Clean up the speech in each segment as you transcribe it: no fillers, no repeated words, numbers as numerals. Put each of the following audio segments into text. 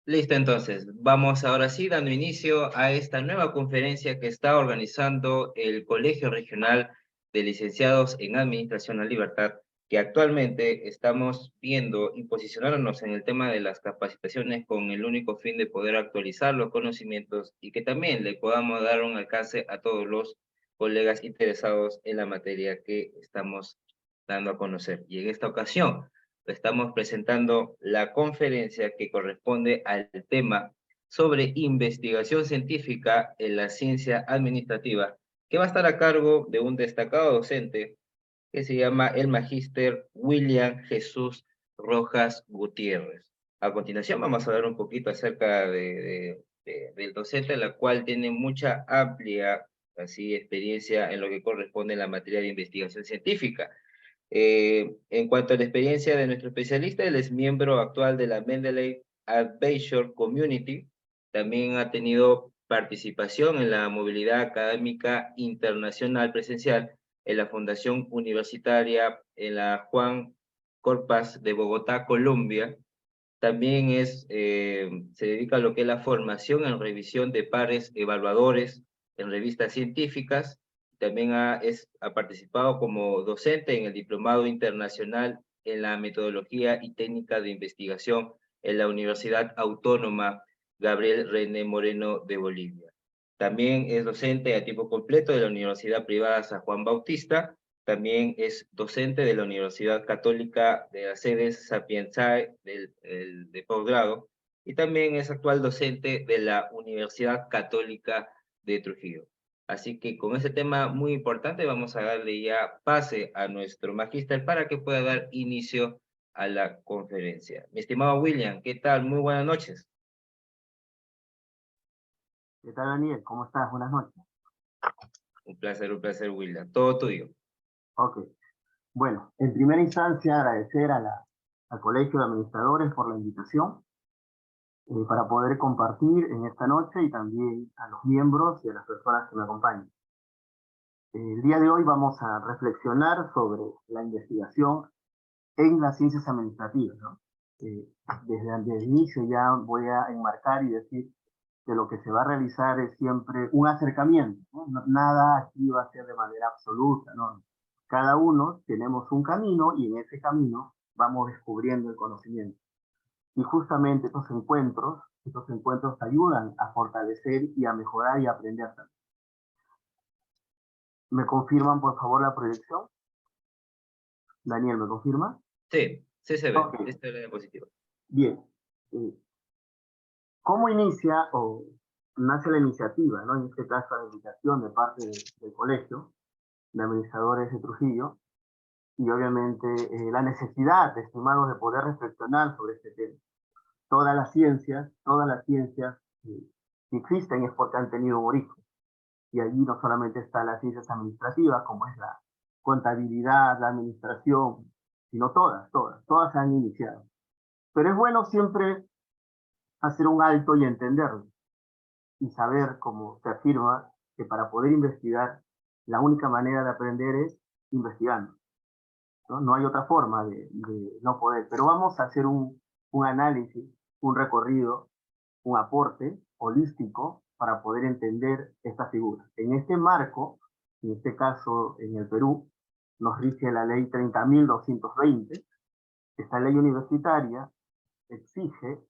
Listo, entonces, vamos ahora sí dando inicio a esta nueva conferencia que está organizando el Colegio Regional de Licenciados en Administración a Libertad, que actualmente estamos viendo y posicionándonos en el tema de las capacitaciones con el único fin de poder actualizar los conocimientos y que también le podamos dar un alcance a todos los colegas interesados en la materia que estamos dando a conocer. Y en esta ocasión, estamos presentando la conferencia que corresponde al tema sobre investigación científica en la ciencia administrativa, que va a estar a cargo de un destacado docente que se llama el magíster William Jesús Rojas Gutiérrez. A continuación vamos a hablar un poquito acerca del docente, la cual tiene mucha amplia así, experiencia en lo que corresponde a la materia de investigación científica. En cuanto a la experiencia de nuestro especialista, él es miembro actual de la Mendeley Advisor Community. También ha tenido participación en la movilidad académica internacional presencial en la Fundación Universitaria en la Juan Corpas de Bogotá, Colombia. También se dedica a lo que es la formación en revisión de pares evaluadores en revistas científicas. También ha participado como docente en el Diplomado Internacional en la Metodología y Técnica de Investigación en la Universidad Autónoma Gabriel René Moreno de Bolivia. También es docente a tiempo completo de la Universidad Privada San Juan Bautista. También es docente de la Universidad Católica de las sedes Sapienzae de posgrado y también es actual docente de la Universidad Católica de Trujillo. Así que con ese tema muy importante vamos a darle ya pase a nuestro magíster para que pueda dar inicio a la conferencia. Mi estimado William, ¿qué tal? Muy buenas noches. ¿Qué tal, Daniel? ¿Cómo estás? Buenas noches. Un placer, William. Todo tuyo. Ok. Bueno, en primera instancia agradecer al Colegio de Administradores por la invitación para poder compartir en esta noche y también a los miembros y a las personas que me acompañan. El día de hoy vamos a reflexionar sobre la investigación en las ciencias administrativas, ¿no? Desde el inicio ya voy a enmarcar y decir que lo que se va a realizar es siempre un acercamiento, ¿no? Nada aquí va a ser de manera absoluta, ¿no? Cada uno tenemos un camino y en ese camino vamos descubriendo el conocimiento. Y justamente estos encuentros ayudan a fortalecer y a mejorar y a aprender también. ¿Me confirman, por favor, la proyección? Daniel, ¿me confirma? Sí, sí se ve. Ok, Esta es la diapositiva. bien. Eh, ¿Cómo inicia o nace la iniciativa, ¿no? En este caso, la invitación de parte del colegio de administradores de Trujillo, y obviamente la necesidad, estimados, de poder reflexionar sobre este tema. Todas las ciencias que existen es porque han tenido un origen. Y allí no solamente están las ciencias administrativas, como es la contabilidad, la administración, sino todas han iniciado. Pero es bueno siempre hacer un alto y entenderlo, y saber, como se afirma, que para poder investigar, la única manera de aprender es investigando. ¿No? No hay otra forma de no poder. Pero vamos a hacer un análisis, un recorrido, un aporte holístico para poder entender esta figura. En este marco, en este caso en el Perú, nos rige la ley 30.220. Esta ley universitaria exige,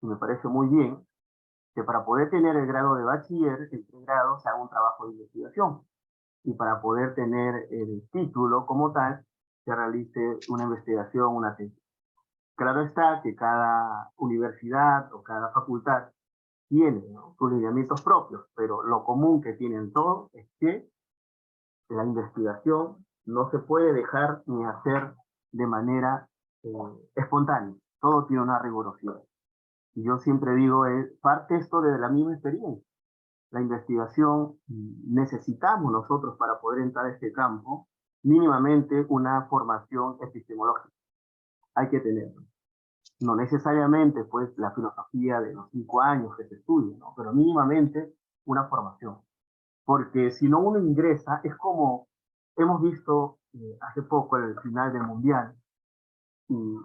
y me parece muy bien, que para poder tener el grado de bachiller, el pregrado, se haga un trabajo de investigación. Y para poder tener el título como tal, se realice una investigación, una tesis. Claro está que cada universidad o cada facultad tiene, ¿no?, sus lineamientos propios, pero lo común que tienen todos es que la investigación no se puede dejar ni hacer de manera espontánea. Todo tiene una rigurosidad. Y yo siempre digo, parte esto de la misma experiencia. La investigación, necesitamos nosotros para poder entrar a este campo mínimamente una formación epistemológica. Hay que tenerlo. No necesariamente pues la filosofía de los 5 años que se estudia, ¿no? Pero mínimamente una formación. Porque si no uno ingresa, es como hemos visto hace poco el final del Mundial, y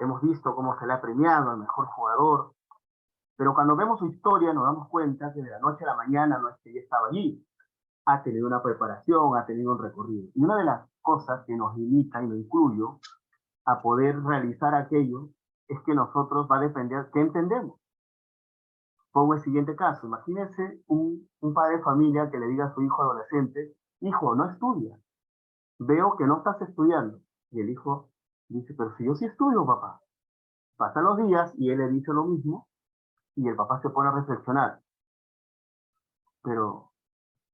hemos visto cómo se le ha premiado al mejor jugador, Pero cuando vemos su historia nos damos cuenta que de la noche a la mañana no es que ella estaba allí, ha tenido una preparación, ha tenido un recorrido. Y una de las cosas que nos limita, y me incluyo, a poder realizar aquello, es que nosotros va a depender qué entendemos. Pongo el siguiente caso. Imagínense un padre de familia que le diga a su hijo adolescente, hijo, no estudia. Veo que no estás estudiando. Y el hijo dice, pero si yo sí estudio, papá. Pasan los días y él le dice lo mismo y el papá se pone a reflexionar. Pero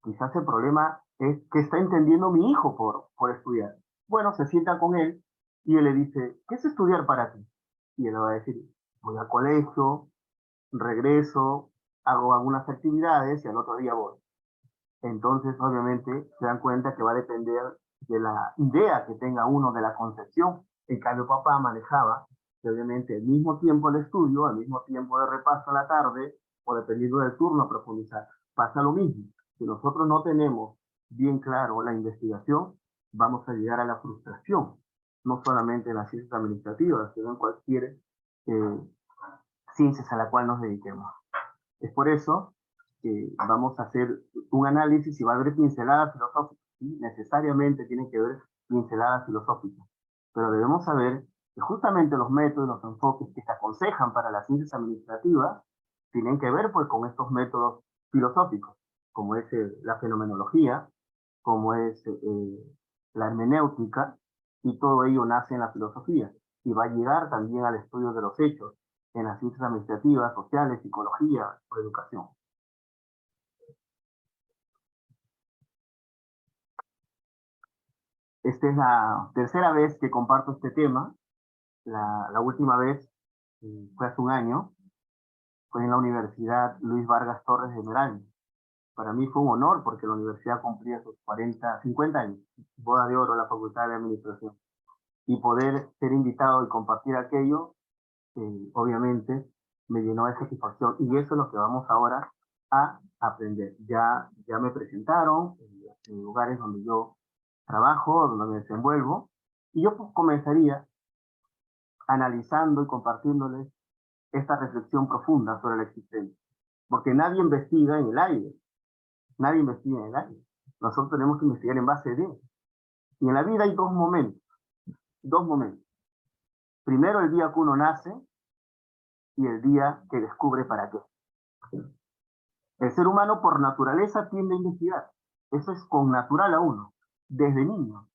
quizás el problema es que está entendiendo mi hijo por estudiar. Bueno, se sienta con él y él le dice, ¿qué es estudiar para ti? Y él le va a decir, voy al colegio, regreso, hago algunas actividades y al otro día voy. Entonces, obviamente, se dan cuenta que va a depender de la idea que tenga uno de la concepción. En cambio, papá manejaba que obviamente al mismo tiempo el estudio, al mismo tiempo de repaso a la tarde, o dependiendo del turno a profundizar. Pasa lo mismo. Si nosotros no tenemos bien claro la investigación, vamos a llegar a la frustración, no solamente en las ciencias administrativas, sino en cualquier ciencias a la cual nos dediquemos. Es por eso que vamos a hacer un análisis y va a haber pinceladas filosóficas. ¿Sí? Necesariamente tienen que haber pinceladas filosóficas. Pero debemos saber que justamente los métodos, los enfoques que se aconsejan para las ciencias administrativas tienen que ver pues, con estos métodos filosóficos, como es la fenomenología, como es la hermenéutica, y todo ello nace en la filosofía y va a llegar también al estudio de los hechos en las ciencias administrativas, sociales, psicología o educación. Esta es la tercera vez que comparto este tema. La última vez fue hace un año, fue en la Universidad Luis Vargas Torres de Merán. Para mí fue un honor porque la universidad cumplía sus 50 años, boda de oro en la Facultad de Administración. Y poder ser invitado y compartir aquello, obviamente, me llenó de satisfacción. Y eso es lo que vamos ahora a aprender. Ya me presentaron en lugares donde yo trabajo, donde me desenvuelvo, y yo comenzaría analizando y compartiéndoles esta reflexión profunda sobre la existencia. Porque nadie investiga en el aire, nadie investiga en el aire. Nosotros tenemos que investigar en base de. Y en la vida hay dos momentos. Primero el día que uno nace y el día que descubre para qué. El ser humano por naturaleza tiende a investigar. Eso es con natural a uno, desde niño.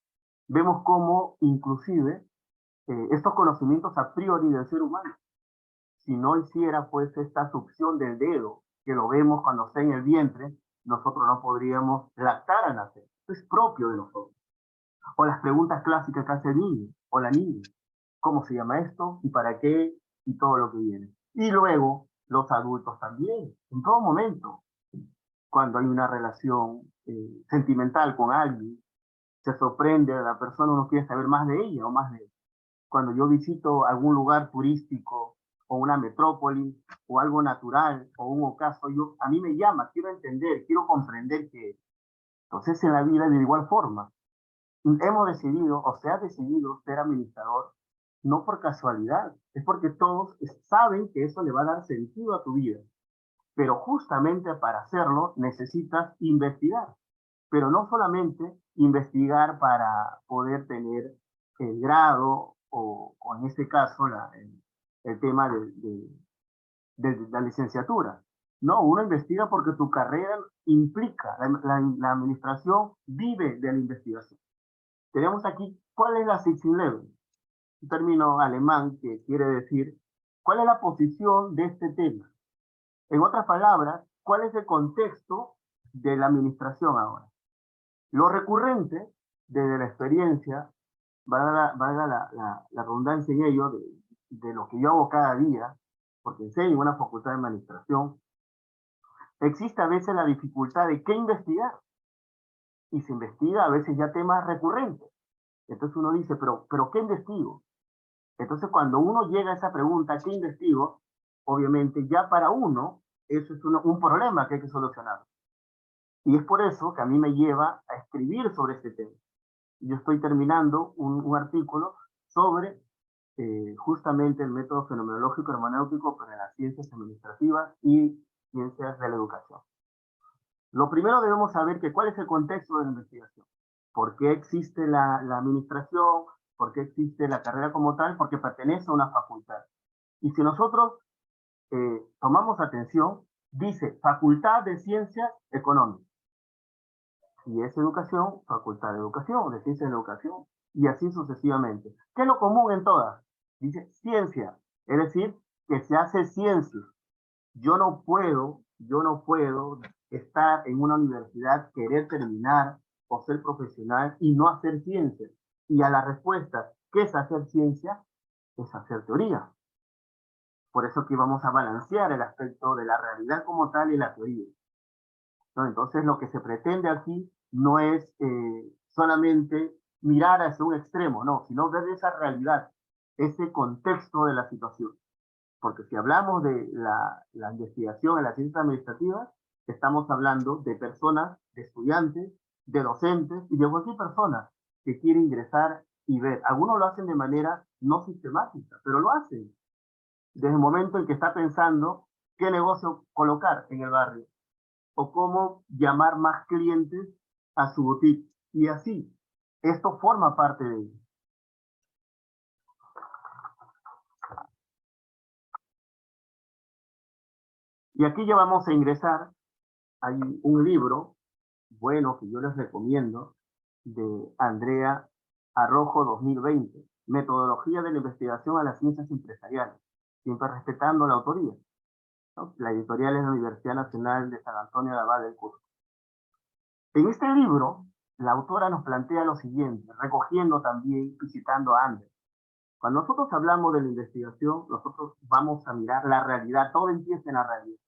Vemos cómo inclusive estos conocimientos a priori del ser humano, si no hiciera pues esta succión del dedo, que lo vemos cuando está en el vientre, nosotros no podríamos lactar al nacer. Esto es propio de nosotros. O las preguntas clásicas que hace el niño o la niña. ¿Cómo se llama esto? ¿Y para qué? Y todo lo que viene. Y luego los adultos también, en todo momento. Cuando hay una relación sentimental con alguien, se sorprende a la persona, uno quiere saber más de ella o más de él. Cuando yo visito algún lugar turístico o una metrópoli o algo natural o un ocaso, a mí me llama, quiero entender, quiero comprender que entonces en la vida de igual forma hemos decidido o se ha decidido ser administrador no por casualidad, es porque todos saben que eso le va a dar sentido a tu vida. Pero justamente para hacerlo necesitas investigar, pero no solamente investigar para poder tener el grado o en este caso el tema de la licenciatura. No, uno investiga porque tu carrera implica, la administración vive de la investigación. Tenemos aquí, ¿cuál es la Sitzenleben? Un término alemán que quiere decir, ¿cuál es la posición de este tema? En otras palabras, ¿cuál es el contexto de la administración ahora? Lo recurrente desde la experiencia, valga la redundancia en ello, de lo que yo hago cada día, porque enseño en una facultad de administración, existe a veces la dificultad de qué investigar. Y se investiga a veces ya temas recurrentes. Entonces uno dice, pero ¿qué investigo? Entonces cuando uno llega a esa pregunta, ¿qué investigo? Obviamente ya para uno, eso es un problema que hay que solucionar. Y es por eso que a mí me lleva a escribir sobre este tema. Yo estoy terminando un artículo sobre justamente el método fenomenológico hermenéutico para las ciencias administrativas y ciencias de la educación. Lo primero debemos saber que cuál es el contexto de la investigación. ¿Por qué existe la administración? ¿Por qué existe la carrera como tal? Porque pertenece a una facultad. Y si nosotros tomamos atención, dice Facultad de Ciencias Económicas. Si es educación, Facultad de Educación, de Ciencias de la Educación, y así sucesivamente. ¿Qué es lo común en todas? Dice ciencia, es decir, que se hace ciencia. Yo no puedo estar en una universidad, querer terminar o ser profesional y no hacer ciencia. Y a la respuesta, ¿qué es hacer ciencia? Es hacer teoría. Por eso que vamos a balancear el aspecto de la realidad como tal y la teoría. ¿No? Entonces lo que se pretende aquí no es solamente mirar hacia un extremo, no, sino ver esa realidad, ese contexto de la situación. Porque si hablamos de la investigación en las ciencias administrativas, estamos hablando de personas, de estudiantes, de docentes y de cualquier persona que quiere ingresar y ver. Algunos lo hacen de manera no sistemática, pero lo hacen desde el momento en que está pensando qué negocio colocar en el barrio o cómo llamar más clientes a su boutique. Y así, esto forma parte de ello. Y aquí ya vamos a ingresar. Hay un libro bueno que yo les recomiendo de Andrea Arrojo 2020, Metodología de la investigación a las ciencias empresariales, siempre respetando la autoría, ¿no? La editorial es la Universidad Nacional de San Antonio de Abad del Cusco. En este libro, la autora nos plantea lo siguiente, recogiendo también y citando a Andrea. Cuando nosotros hablamos de la investigación, nosotros vamos a mirar la realidad, todo empieza en la realidad.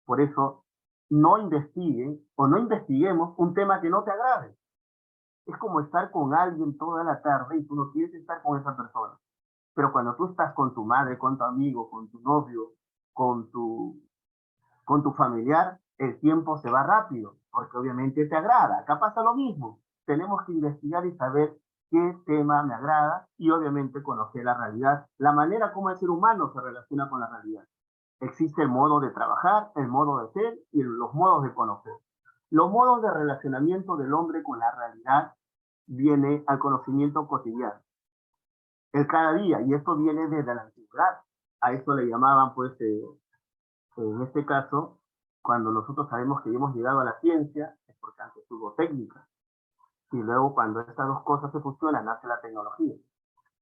Por eso, no investiguen o no investiguemos un tema que no te agrade. Es como estar con alguien toda la tarde y tú no quieres estar con esa persona. Pero cuando tú estás con tu madre, con tu amigo, con tu novio, con tu familiar, el tiempo se va rápido, porque obviamente te agrada. Acá pasa lo mismo. Tenemos que investigar y saber qué tema me agrada y obviamente conocer la realidad, la manera como el ser humano se relaciona con la realidad. Existe el modo de trabajar, el modo de ser y los modos de conocer. Los modos de relacionamiento del hombre con la realidad viene al conocimiento cotidiano, el cada día, y esto viene desde la antigüedad. A esto le llamaban, pues, en este caso, cuando nosotros sabemos que hemos llegado a la ciencia, es porque antes hubo técnica. Y luego, cuando estas dos cosas se fusionan, nace la tecnología.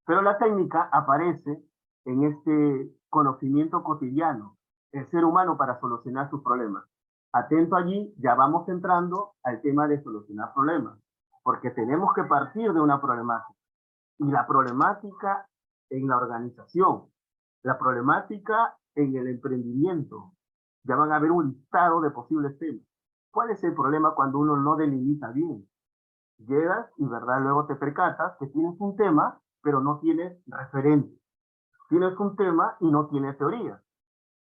Pero la técnica aparece en este conocimiento cotidiano, el ser humano para solucionar sus problemas. Atento allí, ya vamos entrando al tema de solucionar problemas, porque tenemos que partir de una problemática. Y la problemática en la organización, la problemática en el emprendimiento, ya van a ver un listado de posibles temas. ¿Cuál es el problema cuando uno no delimita bien? Llegas y, ¿verdad? Luego te percatas que tienes un tema, pero no tienes referente. Tienes un tema y no tienes teoría.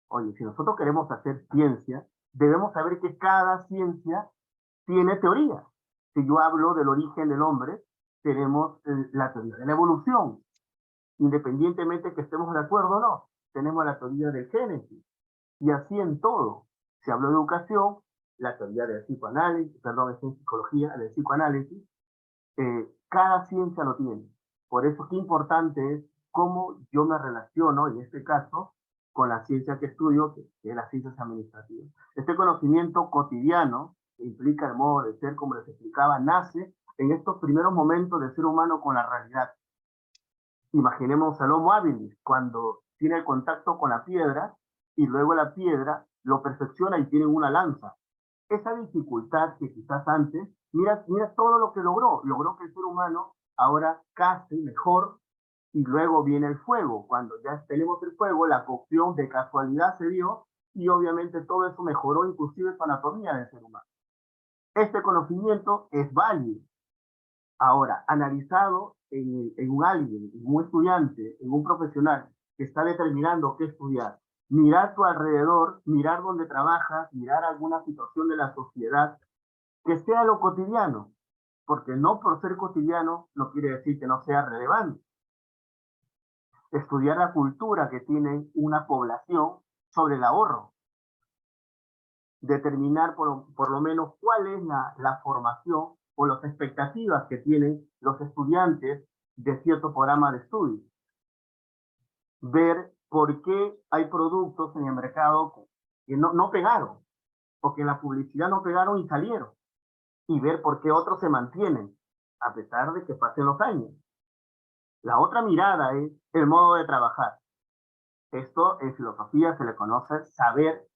Oye, si nosotros queremos hacer ciencia, debemos saber que cada ciencia tiene teoría. Si yo hablo del origen del hombre, tenemos la teoría de la evolución. Independientemente que estemos de acuerdo o no, tenemos la teoría del génesis. Y así en todo. Si hablo de educación, la teoría del psicoanálisis, perdón, es en psicología, del psicoanálisis, cada ciencia lo tiene. Por eso qué importante es cómo yo me relaciono, en este caso, con la ciencia que estudio, que es las ciencias administrativas. Este conocimiento cotidiano, que implica el modo de ser, como les explicaba, nace en estos primeros momentos del ser humano con la realidad. Imaginemos al Homo habilis, cuando tiene el contacto con la piedra, y luego la piedra lo perfecciona y tiene una lanza. Esa dificultad que quizás antes, mira todo lo que logró que el ser humano ahora case mejor, y luego viene el fuego. Cuando ya tenemos el fuego, la cocción de casualidad se dio, y obviamente todo eso mejoró inclusive su anatomía del ser humano. Este conocimiento es válido. Ahora, analizado en un alguien, en un estudiante, en un profesional que está determinando qué estudiar, mirar tu alrededor, mirar dónde trabajas, mirar alguna situación de la sociedad, que sea lo cotidiano, porque no por ser cotidiano no quiere decir que no sea relevante. estudiar la cultura que tiene una población sobre el ahorro, determinar por lo menos cuál es la formación o las expectativas que tienen los estudiantes de cierto programa de estudio, ver por qué hay productos en el mercado que no pegaron, o que en la publicidad no pegaron y salieron, y ver por qué otros se mantienen, a pesar de que pasen los años. La otra mirada es el modo de trabajar. Esto en filosofía se le conoce saber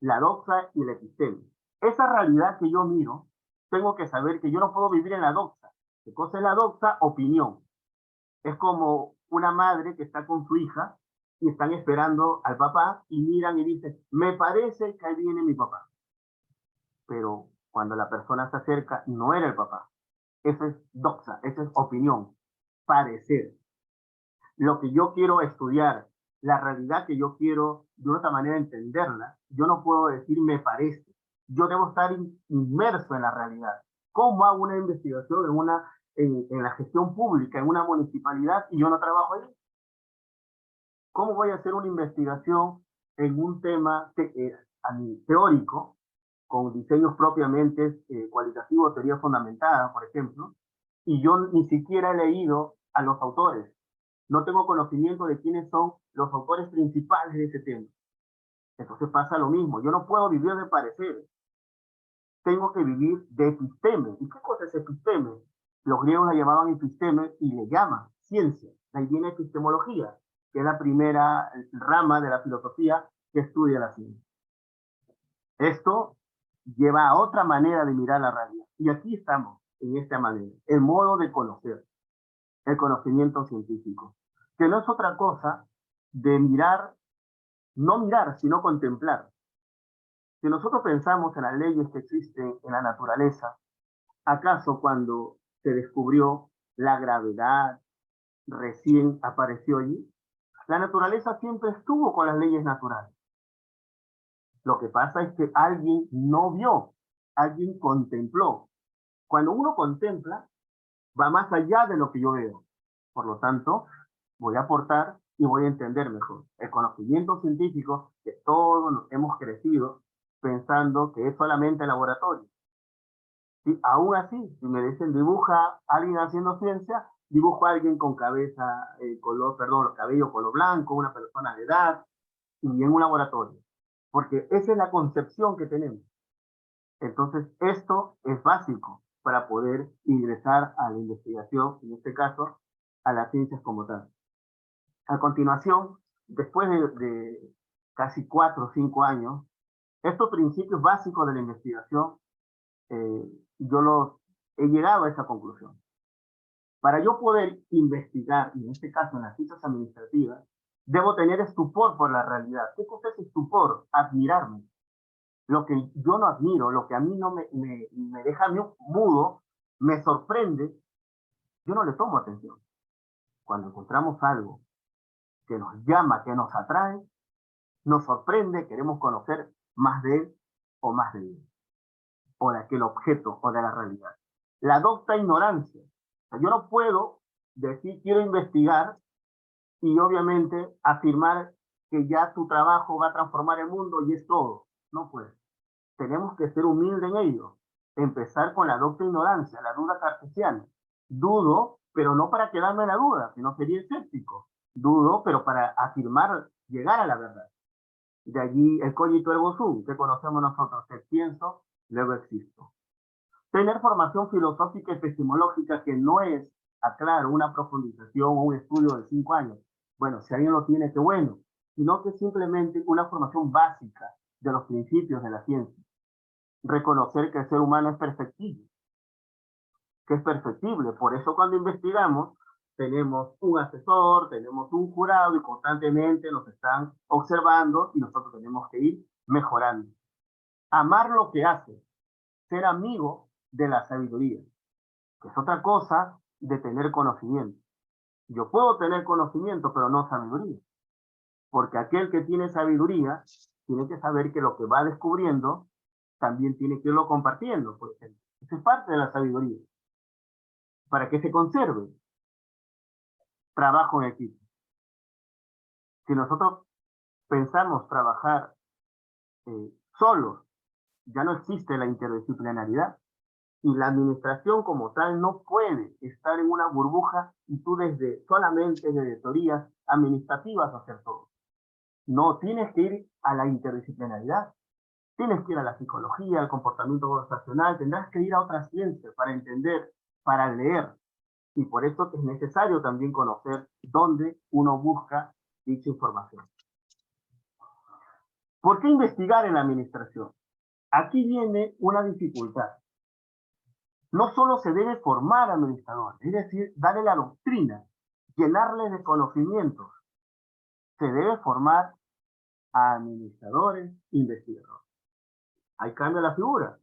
la doxa y el episteme. Esa realidad que yo miro, tengo que saber que yo no puedo vivir en la doxa. ¿Qué cosa es la doxa? Opinión. Es como una madre que está con su hija y están esperando al papá y miran y dicen, me parece que ahí viene mi papá. Pero cuando la persona se acerca, no era el papá. Eso es doxa, eso es opinión, parecer. Lo que yo quiero estudiar, la realidad que yo quiero de otra manera entenderla, yo no puedo decir me parece. Yo debo estar inmerso en la realidad. ¿Cómo hago una investigación en la gestión pública, en una municipalidad, y yo no trabajo ahí? ¿Cómo voy a hacer una investigación en un tema teórico, con diseños propiamente cualitativos, teoría fundamentada, por ejemplo, y yo ni siquiera he leído a los autores? No tengo conocimiento de quiénes son los autores principales de ese tema. Entonces pasa lo mismo. Yo no puedo vivir de parecer. Tengo que vivir de episteme. ¿Y qué cosa es episteme? Los griegos la llamaban episteme y le llaman ciencia. De ahí viene epistemología, que es la primera rama de la filosofía que estudia la ciencia. Esto lleva a otra manera de mirar la realidad. Y aquí estamos, en esta manera. El modo de conocer, el conocimiento científico, que no es otra cosa de mirar, no mirar, sino contemplar. Si nosotros pensamos en las leyes que existen en la naturaleza, ¿acaso cuando se descubrió la gravedad recién apareció allí? La naturaleza siempre estuvo con las leyes naturales. Lo que pasa es que alguien no vio, alguien contempló. Cuando uno contempla, va más allá de lo que yo veo. Por lo tanto, voy a aportar y voy a entender mejor. El conocimiento científico, que todos nos hemos crecido pensando que es solamente laboratorio. Y aún así, si me dicen dibuja a alguien haciendo ciencia, dibujo a alguien con cabeza, los cabellos color blanco, una persona de edad, y en un laboratorio. Porque esa es la concepción que tenemos. Entonces, esto es básico para poder ingresar a la investigación, en este caso, a las ciencias como tal. A continuación, después de casi 4 o 5 años, estos principios básicos de la investigación, yo he llegado a esa conclusión. Para yo poder investigar, y en este caso en las ciencias administrativas, debo tener estupor por la realidad. ¿Qué cosa es estupor? Admirarme. Lo que yo no admiro, lo que a mí no me deja mudo, me sorprende, yo no le tomo atención. Cuando encontramos algo que nos llama, que nos atrae, nos sorprende, queremos conocer más de él o más de él, o de aquel objeto o de la realidad. La docta ignorancia. O sea, yo no puedo decir quiero investigar y obviamente afirmar que ya tu trabajo va a transformar el mundo y es todo. No puede. Tenemos que ser humildes en ello. Empezar con la docta ignorancia, la duda cartesiana. Dudo, pero no para quedarme en la duda, sino sería escéptico. Dudo, pero para afirmar, llegar a la verdad. De allí el cogito ergo sum, que conocemos nosotros, que pienso, luego existo. Tener formación filosófica y epistemológica que no es, aclaro, una profundización o un estudio de 5 años. Bueno, si alguien lo tiene, qué bueno. Sino que es simplemente una formación básica de los principios de la ciencia. Reconocer que el ser humano es perfectible, que es perfectible. Por eso cuando investigamos, tenemos un asesor, tenemos un jurado y constantemente nos están observando y nosotros tenemos que ir mejorando. Amar lo que hace, ser amigo de la sabiduría, que es otra cosa de tener conocimiento. Yo puedo tener conocimiento, pero no sabiduría, porque aquel que tiene sabiduría tiene que saber que lo que va descubriendo también tiene que irlo compartiendo, por ejemplo. Eso es parte de la sabiduría. Para que se conserve, trabajo en equipo. Si nosotros pensamos trabajar solos, ya no existe la interdisciplinariedad y la administración como tal no puede estar en una burbuja y tú solamente desde teorías administrativas hacer todo. No, tienes que ir a la interdisciplinariedad, tienes que ir a la psicología, al comportamiento conversacional, tendrás que ir a otras ciencias para entender, para leer. Y por eso es necesario también conocer dónde uno busca dicha información. ¿Por qué investigar en la administración? Aquí viene una dificultad. No solo se debe formar administradores, es decir, darle la doctrina, llenarle de conocimientos. Se debe formar a administradores, investigadores. Ahí cambia la figura.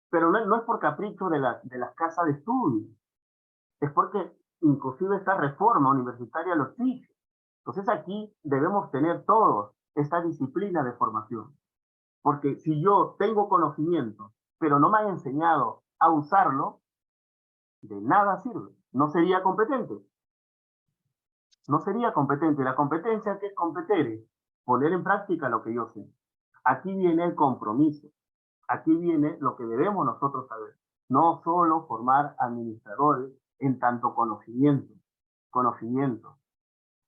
Pero no es por capricho de las casas de estudio. Es porque inclusive esta reforma universitaria lo exige. Entonces aquí debemos tener todos esta disciplina de formación. Porque si yo tengo conocimiento, pero no me han enseñado a usarlo, de nada sirve. No sería competente. No sería competente. La competencia, ¿qué es competere? Poner en práctica lo que yo sé. Aquí viene el compromiso. Aquí viene lo que debemos nosotros saber. No solo formar administradores en tanto conocimiento.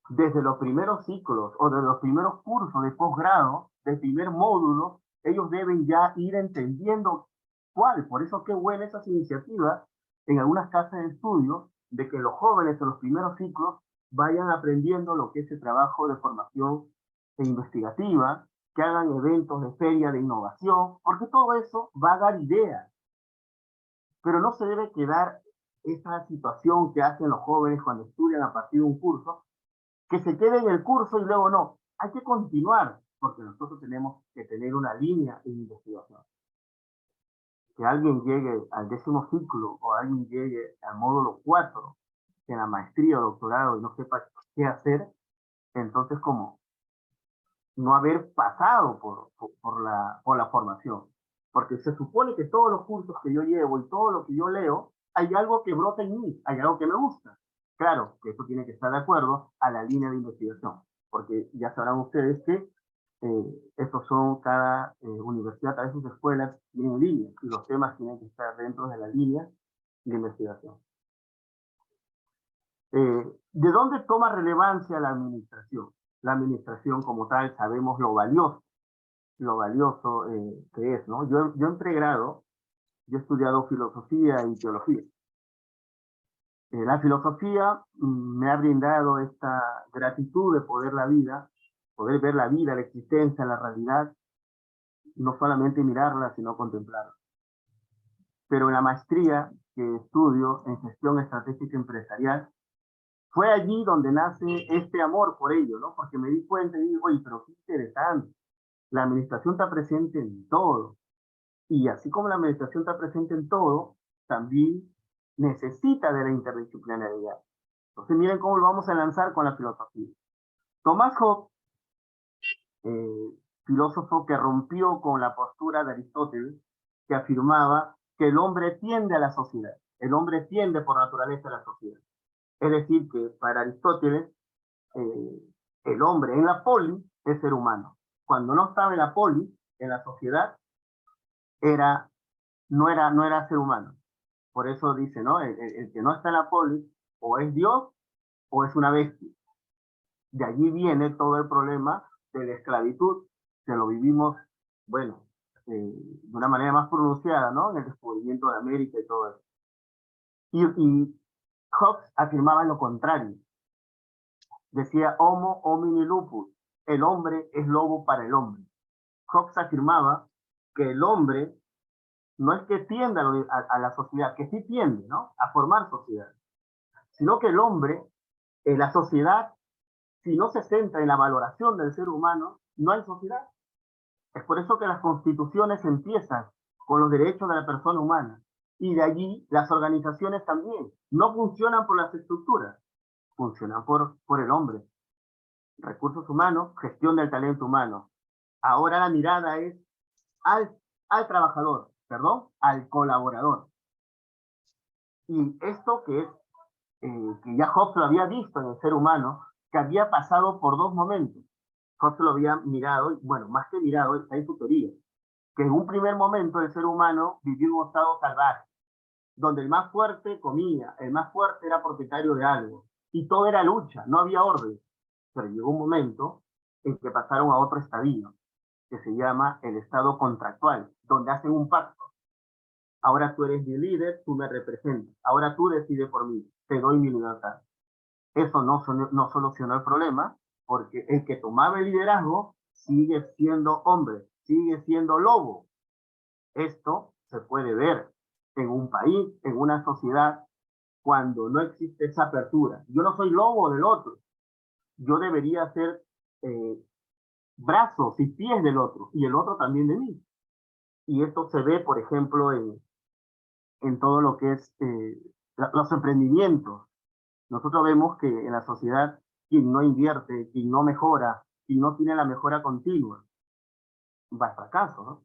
Desde los primeros ciclos o de los primeros cursos de posgrado, del primer módulo, ellos deben ya ir entendiendo cuál. Por eso qué buena esas iniciativas en algunas casas de estudio de que los jóvenes en los primeros ciclos vayan aprendiendo lo que es el trabajo de formación investigativa, que hagan eventos de feria de innovación, porque todo eso va a dar ideas. Pero no se debe quedar esa situación que hacen los jóvenes cuando estudian a partir de un curso, que se quede en el curso y luego no. Hay que continuar, porque nosotros tenemos que tener una línea de investigación. Que alguien llegue al 10º ciclo o alguien llegue al módulo 4 en la maestría o doctorado y no sepa qué hacer, entonces como no haber pasado por la formación. Porque se supone que todos los cursos que yo llevo y todo lo que yo leo, hay algo que brota en mí, hay algo que me gusta. Claro, que eso tiene que estar de acuerdo a la línea de investigación, porque ya sabrán ustedes que estos son cada universidad, cada sus escuelas tienen líneas y los temas tienen que estar dentro de la línea de investigación. ¿De dónde toma relevancia la administración? La administración como tal, sabemos lo valioso que es, ¿no? Yo en pregrado, yo he estudiado filosofía y teología. La filosofía me ha brindado esta gratitud de poder ver la vida, la existencia, la realidad, no solamente mirarla, sino contemplarla. Pero en la maestría que estudio en gestión estratégica empresarial, fue allí donde nace este amor por ello, ¿no? Porque me di cuenta y digo, oye, pero qué interesante. La administración está presente en todo. Y así como la administración está presente en todo, también necesita de la interdisciplinariedad. Entonces miren cómo lo vamos a lanzar con la filosofía. Thomas Hobbes, filósofo que rompió con la postura de Aristóteles, que afirmaba que el hombre tiende a la sociedad. El hombre tiende por naturaleza a la sociedad. Es decir, que para Aristóteles, el hombre en la polis es ser humano. Cuando no estaba en la polis, en la sociedad, no era ser humano. Por eso dice, ¿no? El que no está en la polis, o es Dios o es una bestia. De allí viene todo el problema de la esclavitud, que lo vivimos, bueno, de una manera más pronunciada, ¿no? En el descubrimiento de América y todo eso. Y Hobbes afirmaba lo contrario. Decía, homo homini lupus, el hombre es lobo para el hombre. Hobbes afirmaba que el hombre no es que tienda a la sociedad, que sí tiende, ¿no? A formar sociedad, sino que el hombre, la sociedad, si no se centra en la valoración del ser humano, no hay sociedad. Es por eso que las constituciones empiezan con los derechos de la persona humana. Y de allí las organizaciones también. No funcionan por las estructuras, funcionan por el hombre. Recursos humanos, gestión del talento humano. Ahora la mirada es al trabajador, al colaborador. Y esto que ya Hobbes lo había visto en el ser humano, que había pasado por dos momentos. Hobbes lo había mirado, y bueno, más que mirado, está en su teoría, que en un primer momento el ser humano vivió en un estado salvaje, donde el más fuerte comía, el más fuerte era propietario de algo, y todo era lucha, no había orden. Pero llegó un momento en que pasaron a otro estadio, que se llama el estado contractual, donde hacen un pacto. Ahora tú eres mi líder, tú me representas, ahora tú decides por mí, te doy mi libertad. Eso no solucionó el problema, porque el que tomaba el liderazgo sigue siendo hombre, sigue siendo lobo. Esto se puede ver en un país, en una sociedad, cuando no existe esa apertura. Yo no soy lobo del otro, yo debería ser brazos y pies del otro, y el otro también de mí. Y esto se ve, por ejemplo, en todo lo que es los emprendimientos. Nosotros vemos que en la sociedad, quien no invierte, quien no mejora, quien no tiene la mejora continua, va al fracaso, ¿no?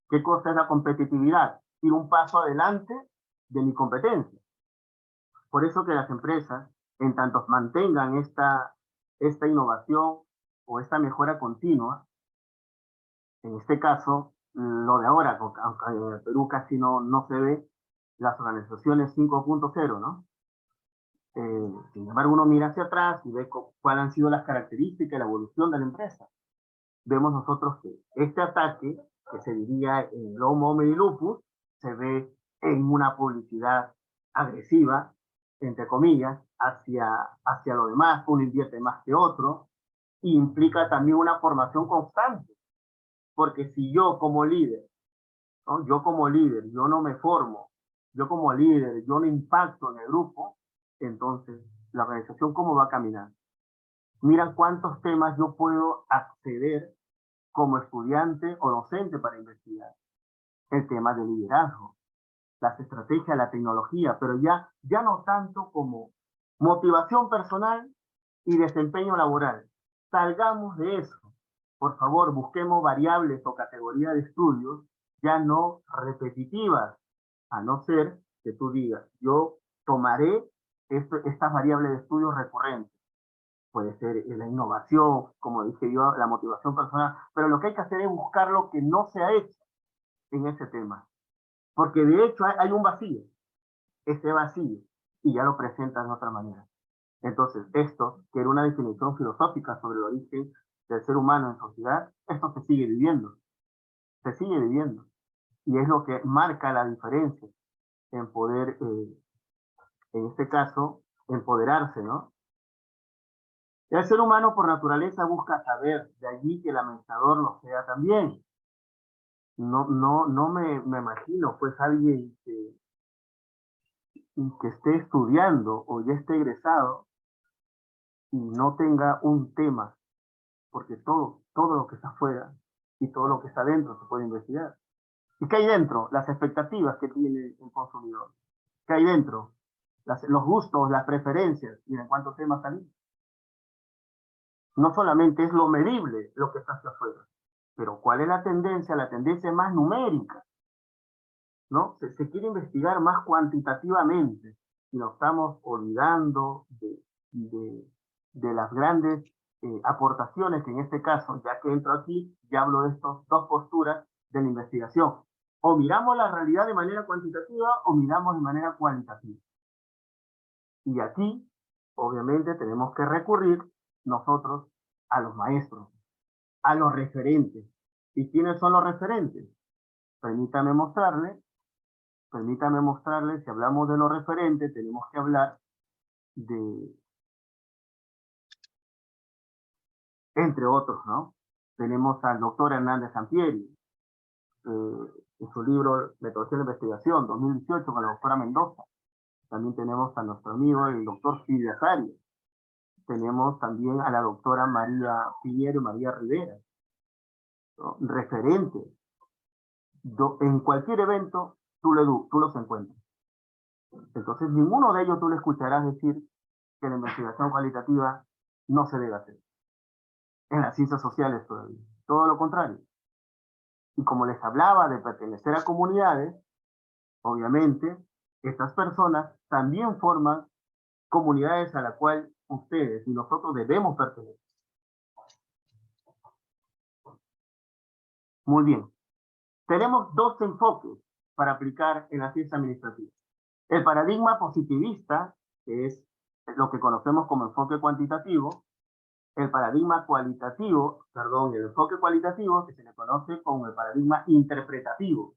¿Qué cosa es la competitividad? Ir un paso adelante de mi competencia. Por eso que las empresas, en tanto mantengan esta innovación o esta mejora continua, en este caso, lo de ahora, aunque en el Perú casi no se ve, las organizaciones 5.0, ¿no? Sin embargo, uno mira hacia atrás y ve cuáles han sido las características y la evolución de la empresa. Vemos nosotros que este ataque, que se diría en el Homo homini lupus, se ve en una publicidad agresiva, entre comillas, hacia lo demás, uno invierte más que otro, y implica también una formación constante, porque si yo como líder, ¿no? Yo no me formo, yo como líder, yo no impacto en el grupo, entonces la organización cómo va a caminar. Mira cuántos temas yo puedo acceder como estudiante o docente para investigar. El tema de liderazgo, las estrategias, la tecnología, pero ya no tanto como motivación personal y desempeño laboral. Salgamos de eso. Por favor, busquemos variables o categorías de estudios ya no repetitivas, a no ser que tú digas, yo tomaré estas variables de estudios recurrentes. Puede ser la innovación, como dije yo, la motivación personal, pero lo que hay que hacer es buscar lo que no se ha hecho en ese tema, porque de hecho hay un vacío, ese vacío, y ya lo presentan de otra manera. Entonces, esto, que era una definición filosófica sobre el origen del ser humano en sociedad, esto se sigue viviendo, y es lo que marca la diferencia en poder, en este caso, empoderarse, ¿no? El ser humano por naturaleza busca saber, de allí que el amenazador lo sea también. No me imagino, pues, alguien que esté estudiando o ya esté egresado y no tenga un tema, porque todo lo que está afuera y todo lo que está dentro se puede investigar. ¿Y qué hay dentro? Las expectativas que tiene el consumidor. ¿Qué hay dentro? Los gustos, las preferencias. Miren cuántos temas salen. No solamente es lo medible lo que está hacia afuera, pero ¿cuál es la tendencia? La tendencia es más numérica, ¿no? Se quiere investigar más cuantitativamente y nos estamos olvidando de las grandes aportaciones que en este caso, ya que entro aquí, ya hablo de estas dos posturas de la investigación. O miramos la realidad de manera cuantitativa o miramos de manera cualitativa. Y aquí, obviamente, tenemos que recurrir nosotros a los maestros, a los referentes. ¿Y quiénes son los referentes? Permítame mostrarles, si hablamos de los referentes, tenemos que hablar de, entre otros, ¿no? Tenemos al doctor Hernández Sampieri, en su libro Metodología de la Investigación, 2018, con la doctora Mendoza. También tenemos a nuestro amigo, el doctor Silvia Azari. Tenemos también a la doctora María Piñero y María Rivera, ¿no? Referentes. En cualquier evento, tú los encuentras. Entonces, ninguno de ellos tú le escucharás decir que la investigación cualitativa no se debe hacer. En las ciencias sociales todavía. Todo lo contrario. Y como les hablaba de pertenecer a comunidades, obviamente, estas personas también forman comunidades a la cual ustedes y nosotros debemos pertenecer. Muy bien. Tenemos dos enfoques para aplicar en la ciencia administrativa. El paradigma positivista, que es lo que conocemos como enfoque cuantitativo, el paradigma cualitativo, perdón, el enfoque cualitativo, que se le conoce como el paradigma interpretativo.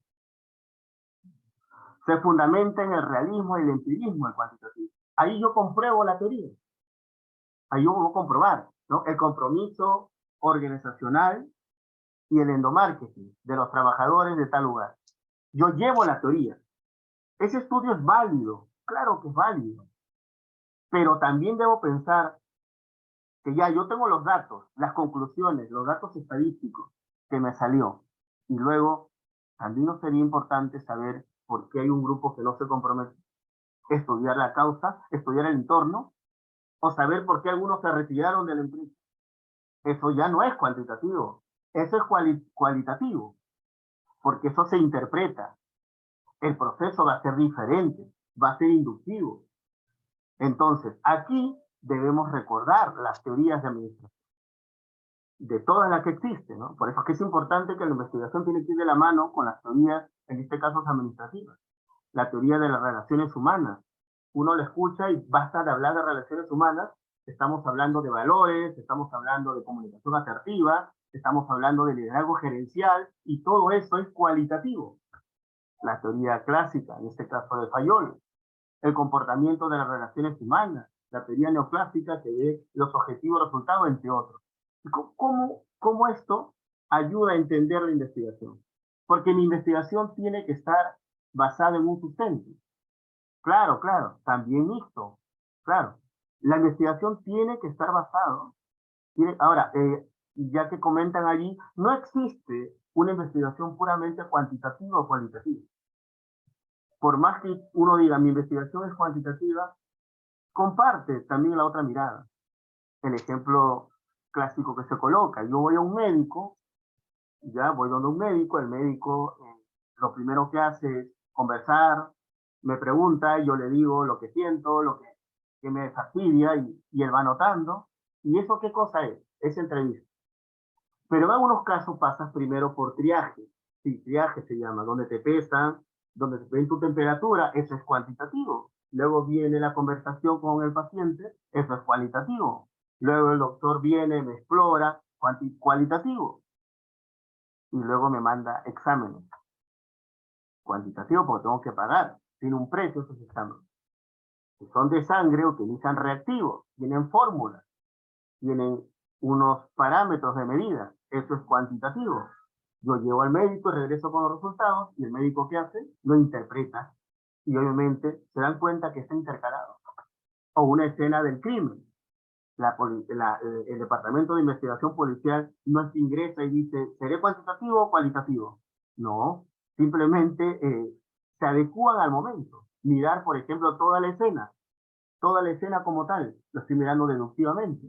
Se fundamenta en el realismo y el empirismo del cuantitativo. Ahí yo compruebo la teoría. Ahí yo voy a comprobar, ¿no? El compromiso organizacional y el endomarketing de los trabajadores de tal lugar. Yo llevo la teoría. Ese estudio es válido, claro que es válido, pero también debo pensar que ya yo tengo los datos, las conclusiones, los datos estadísticos que me salió, y luego también nos sería importante saber por qué hay un grupo que no se compromete, estudiar la causa, estudiar el entorno, o saber por qué algunos se retiraron de la empresa. Eso ya no es cuantitativo, eso es cualitativo, porque eso se interpreta. El proceso va a ser diferente, va a ser inductivo. Entonces, aquí debemos recordar las teorías de administración, de todas las que existen, ¿no? Por eso es que es importante que la investigación tiene que ir de la mano con las teorías, en este caso administrativas. La teoría de las relaciones humanas. Uno lo escucha y basta de hablar de relaciones humanas, estamos hablando de valores, estamos hablando de comunicación asertiva, estamos hablando de liderazgo gerencial, y todo eso es cualitativo. La teoría clásica, en este caso de Fayol, el comportamiento de las relaciones humanas, la teoría neoclásica que ve los objetivos resultados, entre otros. ¿Cómo esto ayuda a entender la investigación? Porque mi investigación tiene que estar basada en un sustento. Claro, claro, también mixto, claro. La investigación tiene que estar basada. Ahora, ya que comentan allí, no existe una investigación puramente cuantitativa o cualitativa. Por más que uno diga, mi investigación es cuantitativa, comparte también la otra mirada. El ejemplo clásico que se coloca, yo voy a un médico, ya voy donde un médico, el médico lo primero que hace es conversar, me pregunta, yo le digo lo que siento, lo que me fastidia, y él va anotando. ¿Y eso qué cosa es? Es entrevista. Pero en algunos casos pasas primero por triaje. Sí, triaje se llama, donde te pesan, donde te ven tu temperatura, eso es cuantitativo. Luego viene la conversación con el paciente, eso es cualitativo. Luego el doctor viene, me explora, cualitativo. Y luego me manda exámenes. Cuantitativo porque tengo que pagar, tiene un precio esos exámenes. Si son de sangre, utilizan reactivos, tienen fórmulas, tienen unos parámetros de medida, eso es cuantitativo. Yo llevo al médico y regreso con los resultados, y el médico ¿qué hace? Lo interpreta, y obviamente se dan cuenta que está intercalado. O una escena del crimen. El Departamento de Investigación Policial no es que ingresa y dice, ¿seré cuantitativo o cualitativo? No, simplemente se adecúan al momento. Mirar, por ejemplo, toda la escena como tal, lo estoy mirando deductivamente.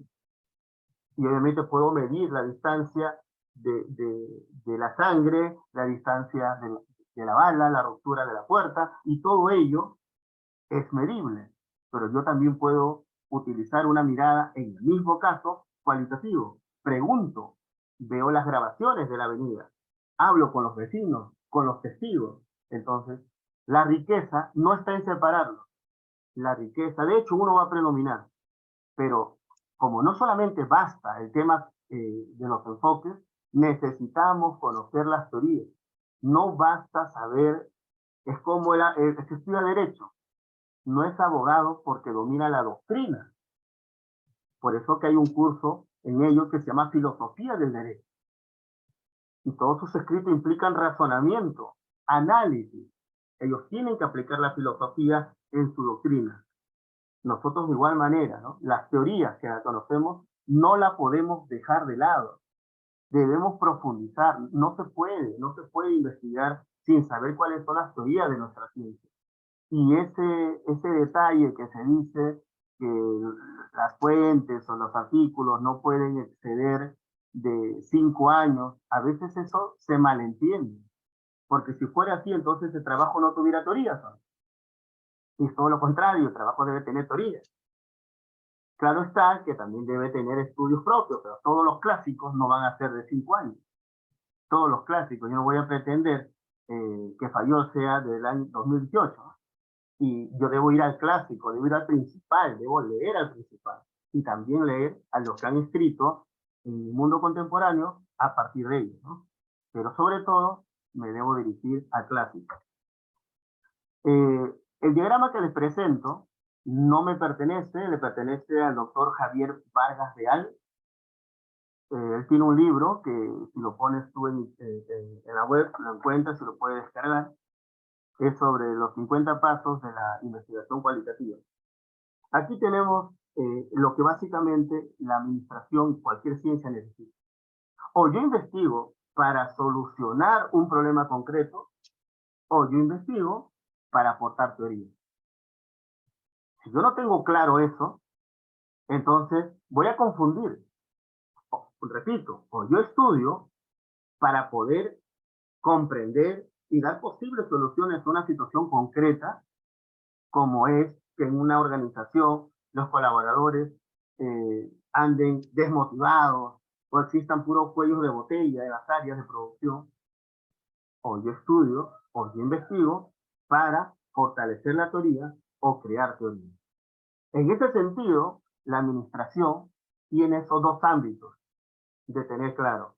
Y obviamente puedo medir la distancia de la sangre, la distancia de la bala, la ruptura de la puerta, y todo ello es medible. Pero yo también puedo utilizar una mirada, en el mismo caso, cualitativo. Pregunto, veo las grabaciones de la avenida, hablo con los vecinos, con los testigos. Entonces, la riqueza no está en separarlo. La riqueza, de hecho, uno va a predominar, pero como no solamente basta el tema de los enfoques, necesitamos conocer las teorías. No basta saber, es como el que estudia derecho, no es abogado porque domina la doctrina. Por eso que hay un curso en ello que se llama Filosofía del Derecho. Y todos sus escritos implican razonamiento, análisis. Ellos tienen que aplicar la filosofía en su doctrina. Nosotros de igual manera, ¿no? Las teorías que conocemos no las podemos dejar de lado. Debemos profundizar. No se puede investigar sin saber cuáles son las teorías de nuestra ciencia. Y ese detalle que se dice que las fuentes o los artículos no pueden exceder de 5 años, a veces eso se malentiende. Porque si fuera así, entonces el trabajo no tuviera teorías, ¿no? Y todo lo contrario, el trabajo debe tener teorías. Claro está que también debe tener estudios propios, pero todos los clásicos no van a ser de 5 años. todos los clásicos. Yo no voy a pretender que Fayol sea del año 2018, ¿no? Y yo debo ir al clásico, debo ir al principal, debo leer al principal y también leer a los que han escrito en el mundo contemporáneo a partir de ellos, ¿no? Pero sobre todo me debo dirigir al clásico. El diagrama que les presento no me pertenece, le pertenece al doctor Javier Vargas Real. Él tiene un libro que si lo pones tú en la web, lo encuentras y lo puedes descargar. Es sobre los 50 pasos de la investigación cualitativa. Aquí tenemos lo que básicamente la administración y cualquier ciencia necesita. O yo investigo para solucionar un problema concreto, o yo investigo para aportar teoría. Si yo no tengo claro eso, entonces voy a confundir. Repito, o yo estudio para poder comprender y dar posibles soluciones a una situación concreta, como es que en una organización los colaboradores anden desmotivados o existan puros cuellos de botella en las áreas de producción, o yo estudio o yo investigo para fortalecer la teoría o crear teoría. En ese sentido, la administración tiene esos dos ámbitos de tener claro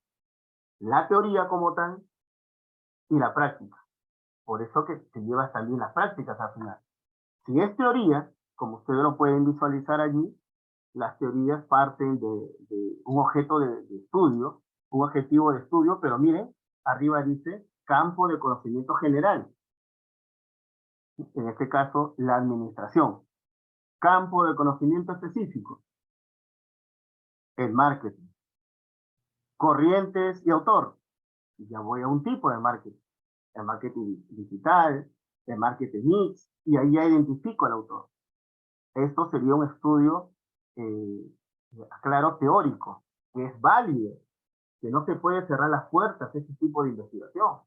la teoría como tal y la práctica. Por eso que te llevas también las prácticas al final. Si es teoría, como ustedes lo pueden visualizar allí, las teorías parten de un objeto de estudio, un objetivo de estudio, pero miren, arriba dice campo de conocimiento general. En este caso, la administración. Campo de conocimiento específico, el marketing. Corrientes y autor. Ya voy a un tipo de marketing. El marketing digital, el marketing mix, y ahí ya identifico al autor. Esto sería un estudio, claro, teórico, que es válido, que no se puede cerrar las puertas a este tipo de investigación.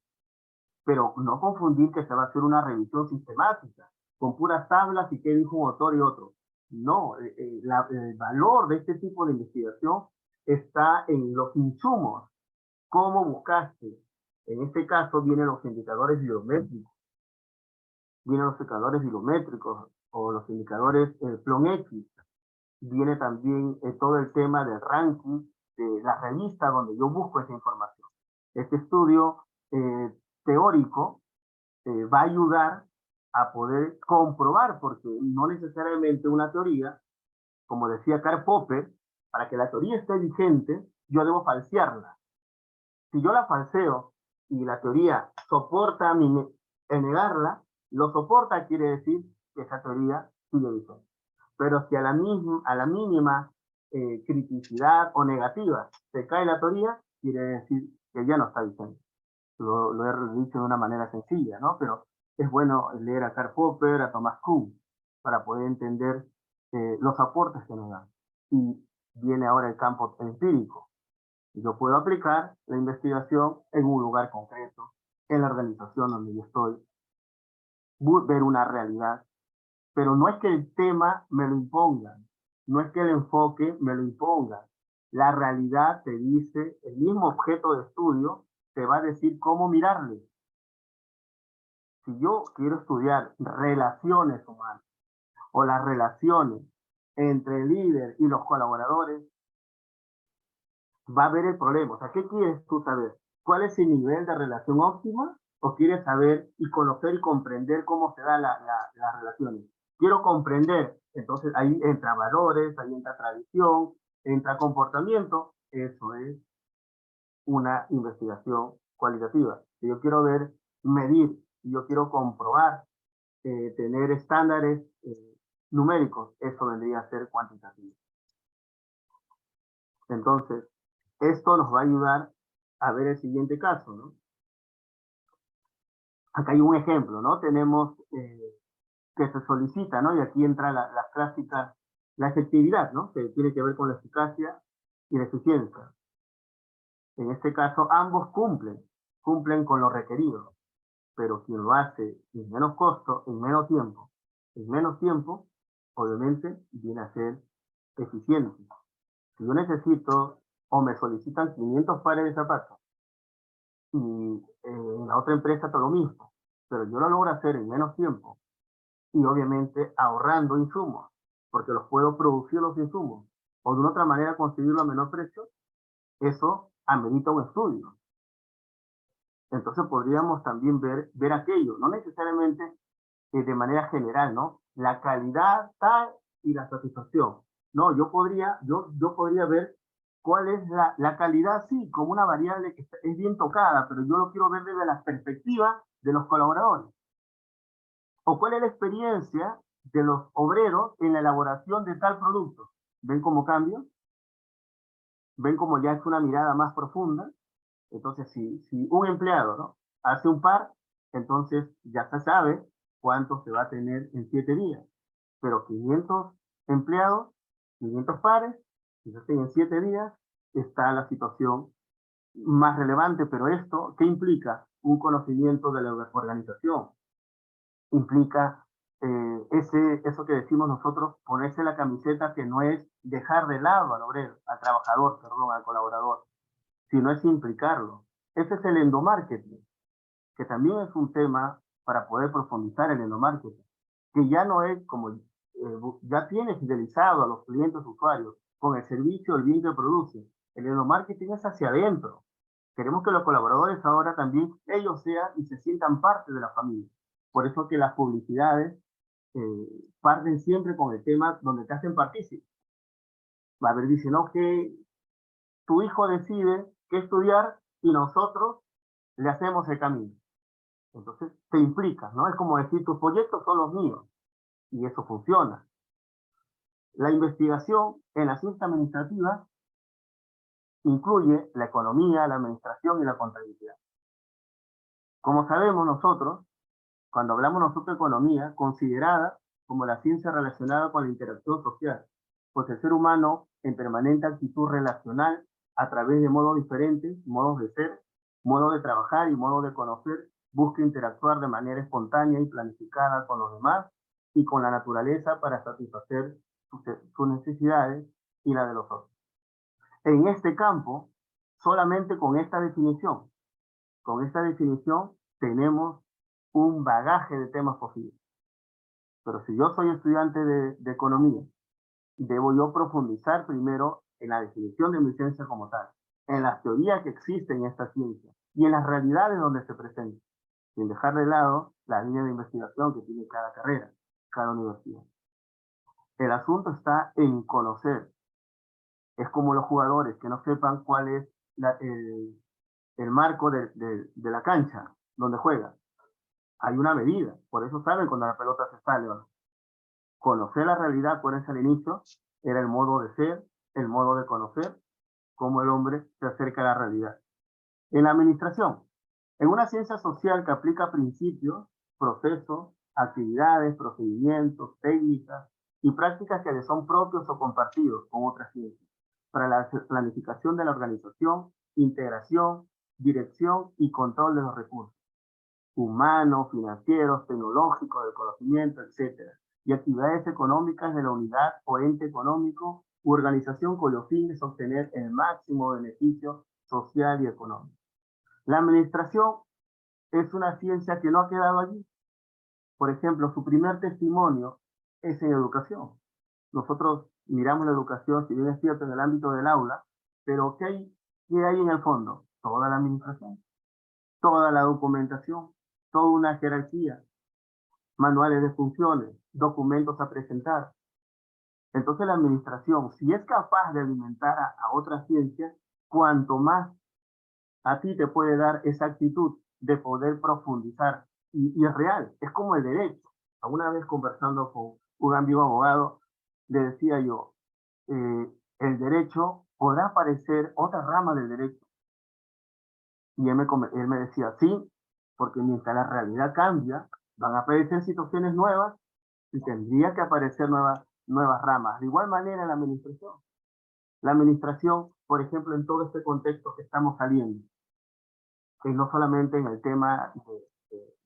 Pero no confundir que se va a hacer una revisión sistemática, con puras tablas y qué dijo un autor y otro. No, el valor de este tipo de investigación está en los insumos, cómo buscaste. En este caso vienen los indicadores biométricos, o los indicadores PLON-X, viene también todo el tema del ranking de la revista donde yo busco esa información. Este estudio teórico va a ayudar a poder comprobar, porque no necesariamente una teoría, como decía Karl Popper, para que la teoría esté vigente, yo debo falsearla. Si yo la falseo y la teoría soporta en negarla, lo soporta quiere decir que esa teoría sigue vigente. Pero si a la mínima criticidad o negativa se cae la teoría, quiere decir que ya no está vigente. Lo he dicho de una manera sencilla, ¿no? Pero es bueno leer a Karl Popper, a Thomas Kuhn, para poder entender los aportes que nos dan. Y viene ahora el campo empírico. Yo puedo aplicar la investigación en un lugar concreto, en la organización donde yo estoy, ver una realidad, pero no es que el tema me lo impongan, no es que el enfoque me lo imponga. La realidad te dice, el mismo objeto de estudio te va a decir cómo mirarle. Si yo quiero estudiar relaciones humanas o las relaciones entre el líder y los colaboradores, va a haber el problema. O sea, ¿qué quieres tú saber? ¿Cuál es el nivel de relación óptima? ¿O quieres saber y conocer y comprender cómo se dan las relaciones? Quiero comprender, entonces ahí entra valores, ahí entra tradición, entra comportamiento. Eso es una investigación cualitativa. Si yo quiero ver, medir, si yo quiero comprobar, tener estándares numéricos, eso vendría a ser cuantitativo. Entonces, esto nos va a ayudar a ver el siguiente caso, ¿no? Acá hay un ejemplo, ¿no? Tenemos que se solicita, ¿no? Y aquí entra la clásica, la efectividad, ¿no? Que tiene que ver con la eficacia y la eficiencia. En este caso, ambos cumplen con lo requerido, pero quien lo hace en menos costo, en menos tiempo, obviamente viene a ser eficiente. Si yo necesito o me solicitan 500 pares de zapatos y en la otra empresa todo lo mismo, pero yo lo logro hacer en menos tiempo y obviamente ahorrando insumos, porque los puedo producir los insumos, o de una otra manera conseguirlo a menor precio, eso amerita un estudio. Entonces podríamos también ver aquello, no necesariamente de manera general, ¿no? La calidad tal y la satisfacción. No, yo podría ver cuál es la calidad, sí, como una variable que es bien tocada, pero yo lo quiero ver desde la perspectiva de los colaboradores. O cuál es la experiencia de los obreros en la elaboración de tal producto. ¿Ven cómo cambia? ¿Ven cómo ya es una mirada más profunda? Entonces, si un empleado, ¿no?, hace un par, entonces ya se sabe cuánto se va a tener en 7 días. Pero 500 empleados, 500 pares, si se hacen en 7 días, está la situación más relevante. Pero esto, ¿qué implica? Un conocimiento de la organización. Implica eso que decimos nosotros, ponerse la camiseta, que no es dejar de lado al obrero, al trabajador, perdón, al colaborador, sino es implicarlo. Ese es el endomarketing, que también es un tema para poder profundizar el endomarketing, que ya no es como, ya tiene fidelizado a los clientes usuarios con el servicio, el bien que produce. El endomarketing es hacia adentro. Queremos que los colaboradores ahora también ellos sean y se sientan parte de la familia. Por eso que las publicidades parten siempre con el tema donde te hacen partícipe. Va a haber, dicen, no, que tu hijo decide qué estudiar y nosotros le hacemos el camino. Entonces te implica, ¿no? Es como decir, tus proyectos son los míos, y eso funciona. La investigación en la ciencia administrativa incluye la economía, la administración y la contabilidad. Como sabemos nosotros, cuando hablamos nosotros de economía, considerada como la ciencia relacionada con la interacción social, pues el ser humano en permanente actitud relacional a través de modos diferentes, modos de ser, modos de trabajar y modos de conocer, busca interactuar de manera espontánea y planificada con los demás y con la naturaleza para satisfacer sus necesidades y la de los otros. En este campo, solamente con esta definición tenemos un bagaje de temas posibles. Pero si yo soy estudiante de economía, debo yo profundizar primero en la definición de mi ciencia como tal, en las teorías que existen en esta ciencia y en las realidades donde se presenta, sin dejar de lado la línea de investigación que tiene cada carrera, cada universidad. El asunto está en conocer. Es como los jugadores que no sepan cuál es el marco de la cancha donde juegan. Hay una medida, por eso saben cuando la pelota se sale o no. Conocer la realidad, por eso al inicio, era el modo de ser, el modo de conocer cómo el hombre se acerca a la realidad. En la administración, en una ciencia social que aplica principios, procesos, actividades, procedimientos, técnicas y prácticas que le son propios o compartidos con otras ciencias, para la planificación de la organización, integración, dirección y control de los recursos humanos, financieros, tecnológicos, del conocimiento, etc. Y actividades económicas de la unidad o ente económico u organización cuyo fin es obtener el máximo beneficio social y económico. La administración es una ciencia que no ha quedado allí. Por ejemplo, su primer testimonio es en educación. Nosotros miramos la educación, si bien es cierto, en el ámbito del aula, pero ¿qué hay en el fondo? Toda la administración, toda la documentación, toda una jerarquía, manuales de funciones, documentos a presentar. Entonces la administración, si es capaz de alimentar a otras ciencias, cuanto más a ti te puede dar esa actitud de poder profundizar. Y es real, es como el derecho. Alguna vez conversando con un amigo abogado, le decía yo, el derecho podrá parecer otra rama del derecho. Y él me decía, sí, porque mientras la realidad cambia, van a aparecer situaciones nuevas y tendría que aparecer nuevas ramas. De igual manera en la administración. La administración, por ejemplo, en todo este contexto que estamos saliendo, que no solamente en el tema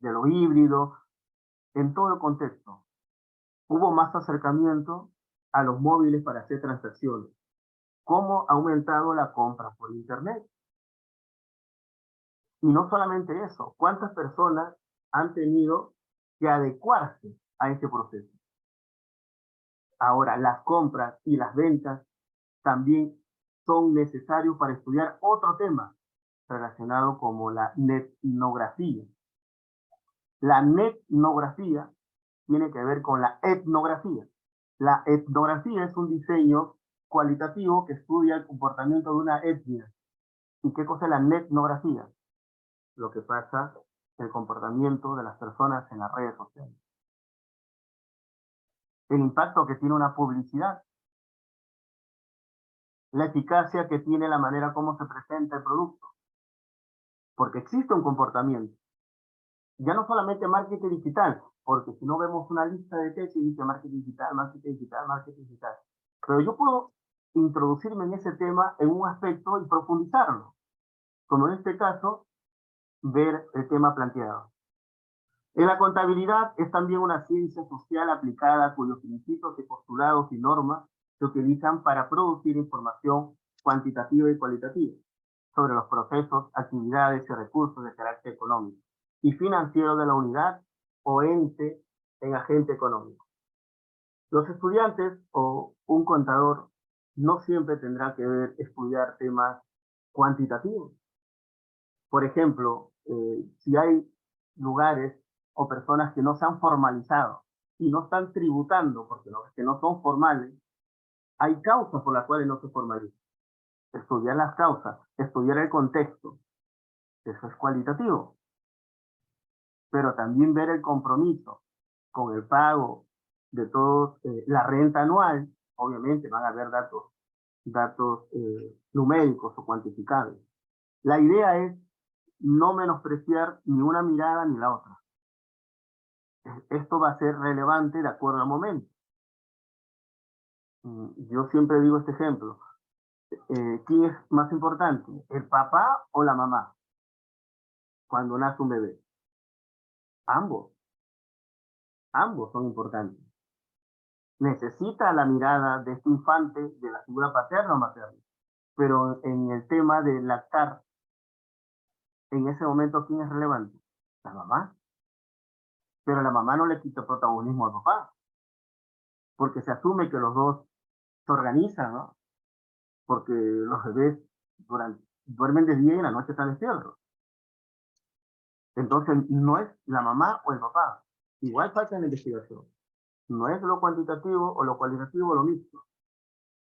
de lo híbrido, en todo el contexto, hubo más acercamiento a los móviles para hacer transacciones. ¿Cómo ha aumentado la compra por Internet? Y no solamente eso, ¿cuántas personas han tenido que adecuarse a ese proceso? Ahora, las compras y las ventas también son necesarios para estudiar otro tema relacionado como la netnografía. La netnografía tiene que ver con la etnografía. La etnografía es un diseño cualitativo que estudia el comportamiento de una etnia. ¿Y qué cosa es la netnografía? Lo que pasa, el comportamiento de las personas en las redes sociales. El impacto que tiene una publicidad. La eficacia que tiene la manera como se presenta el producto. Porque existe un comportamiento. Ya no solamente marketing digital, porque si no vemos una lista de tesis, dice marketing digital, marketing digital, marketing digital. Pero yo puedo introducirme en ese tema en un aspecto y profundizarlo. Como en este caso, ver el tema planteado. En la contabilidad es también una ciencia social aplicada cuyos principios y postulados y normas se utilizan para producir información cuantitativa y cualitativa sobre los procesos, actividades y recursos de carácter económico y financiero de la unidad o ente en agente económico. Los estudiantes o un contador no siempre tendrá que estudiar temas cuantitativos. Por ejemplo, si hay lugares o personas que no se han formalizado y no están tributando porque que no son formales, hay causas por las cuales no se formalizan. Estudiar las causas, estudiar el contexto, eso es cualitativo. Pero también ver el compromiso con el pago de todos, la renta anual, obviamente van a haber datos numéricos o cuantificables. La idea es no menospreciar ni una mirada ni la otra. Esto va a ser relevante de acuerdo al momento. Yo siempre digo este ejemplo. ¿Quién es más importante? ¿El papá o la mamá? Cuando nace un bebé. Ambos son importantes. Necesita la mirada de este infante, de la figura paterna o materna. Pero en el tema de lactar, en ese momento, ¿quién es relevante? La mamá. Pero la mamá no le quita protagonismo al papá. Porque se asume que los dos se organizan, ¿no? Porque los bebés duermen de día y en la noche están despiertos. Entonces, no es la mamá o el papá. Igual falta en la investigación. No es lo cuantitativo o lo cualitativo lo mismo.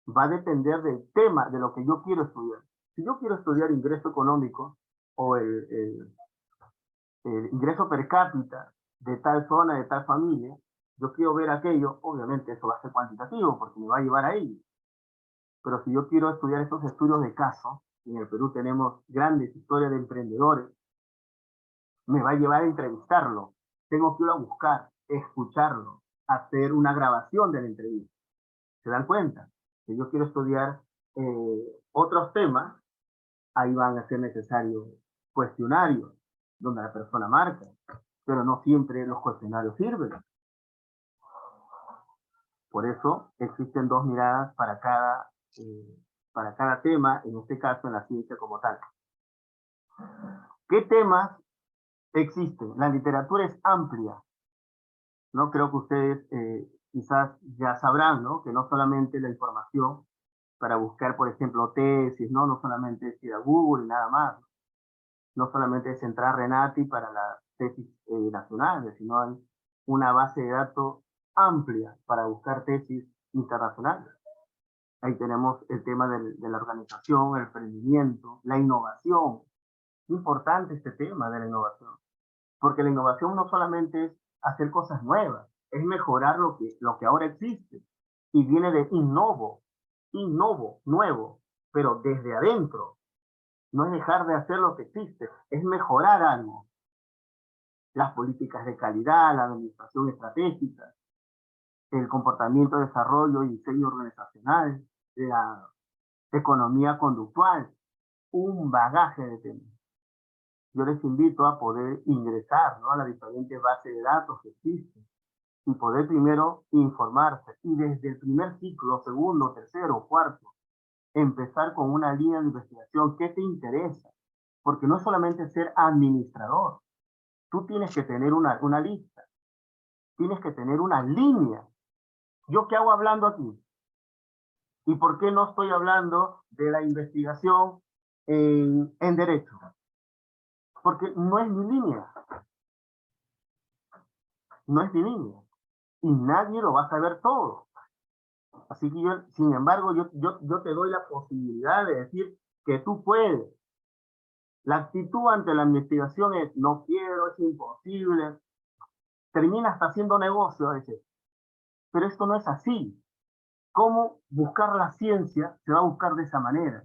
Va a depender del tema, de lo que yo quiero estudiar. Si yo quiero estudiar ingreso económico o el ingreso per cápita de tal zona, de tal familia, yo quiero ver aquello, obviamente eso va a ser cuantitativo porque me va a llevar a ello. Pero si yo quiero estudiar estos estudios de caso, en el Perú tenemos grandes historias de emprendedores, me va a llevar a entrevistarlo. Tengo que ir a buscar, escucharlo, hacer una grabación de la entrevista. ¿Se dan cuenta? Si yo quiero estudiar otros temas, ahí van a ser necesarios cuestionarios, donde la persona marca, pero no siempre los cuestionarios sirven. Por eso existen dos miradas para cada tema, en este caso en la ciencia como tal. ¿Qué temas existen? La literatura es amplia, ¿no? Creo que ustedes quizás ya sabrán, ¿no? Que no solamente la información para buscar, por ejemplo, tesis, ¿no? No solamente es ir a Google y nada más. No solamente es entrar Renati para las tesis nacionales, sino hay una base de datos amplia para buscar tesis internacionales. Ahí tenemos el tema de la organización, el emprendimiento, la innovación. Importante este tema de la innovación, porque la innovación no solamente es hacer cosas nuevas, es mejorar lo que ahora existe. Y viene de innovo, nuevo, pero desde adentro. No es dejar de hacer lo que existe, es mejorar algo. Las políticas de calidad, la administración estratégica, el comportamiento, desarrollo y diseño organizacional, la economía conductual, un bagaje de temas. Yo les invito a poder ingresar, ¿no? A las diferentes bases de datos que existen y poder primero informarse y desde el primer ciclo, segundo, tercero, cuarto, empezar con una línea de investigación. ¿Qué te interesa? porque no es solamente ser administrador, tú tienes que tener una lista, tienes que tener una línea. ¿Yo qué hago hablando aquí? ¿Y por qué no estoy hablando de la investigación en derecho? Porque no es mi línea. No es mi línea. Y nadie lo va a saber todo. Así que yo, sin embargo, yo te doy la posibilidad de decir que tú puedes. La actitud ante la investigación es no quiero, es imposible. Termina hasta haciendo negocio a veces. Pero esto no es así. ¿Cómo buscar la ciencia? Se va a buscar de esa manera.